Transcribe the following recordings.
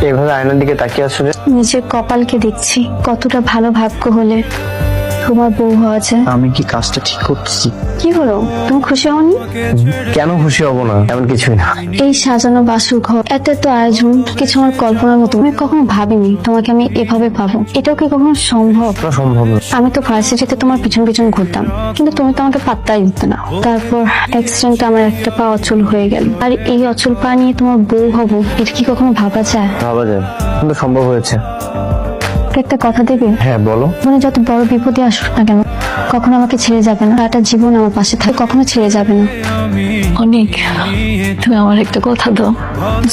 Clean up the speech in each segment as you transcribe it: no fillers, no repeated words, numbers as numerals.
এভাবে আয়নার দিকে তাকিয়ে আছো যে? নিজের কপালকে দেখছি, কতটা ভালো ভাগ্য হলে তোমার বউ হওয়া যায়। আমি কি কাজটা ঠিক করতেছি? কি হলো, তুমি খুশি হওনি? কেন খুশি হব না? এমন কিছুই না। এই সাজানো বাসর ঘর, এত আয়োজন, কিছু আমার কল্পনার মতো। আমি কখনো ভাবিনি তোমাকে আমি এভাবে পাবো। এটাও কি কখনো সম্ভব? না, সম্ভব না। আমি তো ভার্সিটিতে তোমার পিছন পিছন ঘুরতাম, কিন্তু তুমি তো আমাকে পাত্তাই দিতে না। তারপর অ্যাক্সিডেন্টে আমার একটা পা অচল হয়ে গেল, আর এই অচল পা নিয়ে তোমার বউ হব, এটা কি কখনো ভাবা যায়? ভাবা যায়, কিন্তু সম্ভব হয়েছে। একটা কথা দেবে? হ্যাঁ, বলো। মানে যত বড় বিপদে আসুক না কেন, কখনো আমাকে ছেড়ে যাবে না। একটা জীবন আমার পাশে থাকে, কখনো ছেড়ে যাবে না। অনেক, তুমি আমার একটা কথা দাও,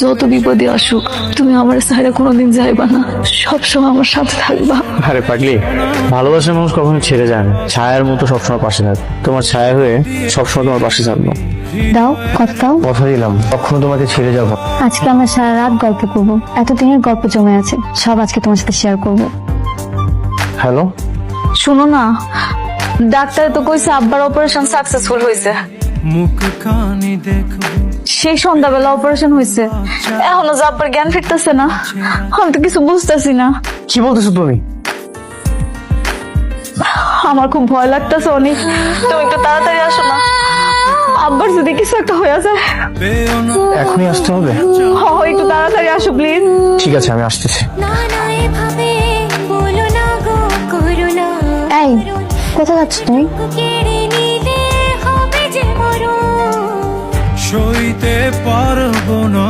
যত বিপদে আসুক তুমি আমার সাইডে কোনোদিন যাইবা না, সবসময় আমার সাথে থাকবা। আরে পাগলি, ভালোবাসার মানুষ কখনো ছেড়ে যায় না, ছায়ার মতো সবসময় পাশে থাকে। তোমার ছায়া হয়ে সবসময় তোমার পাশে থাকবো। দাও, কথা দাও। কথা দিলাম, কখনো তোমাকে ছেড়ে যাবো। আজকে আমরা সারা রাত গল্প করবো, এতদিনের গল্প জমে আছে, সব আজকে তোমার সাথে শেয়ার করবো। হ্যালো, শোনো না, ডাক্তার তো কইছে আব্বার অপারেশন সাকসেসফুল হয়েছে। সেই সন্ধ্যাবেলা অপারেশন হয়েছে, এখনো যে আব্বার জ্ঞান ফিরতেছে না, আমি তো কিছু বুঝতেছি না। কি বলতেছো তুমি? আমার খুব ভয় লাগতেছে অনেক, তুমি একটু তাড়াতাড়ি আসো না, আব্বার যদি কিছু একটা হয়ে যায়। এখনই আসতে হবে? একটু তাড়াতাড়ি আসো প্লিজ। ঠিক আছে, আমি আসতেছি। এই, কোথায় যাচ্ছ তুমি? সইতে পারবো না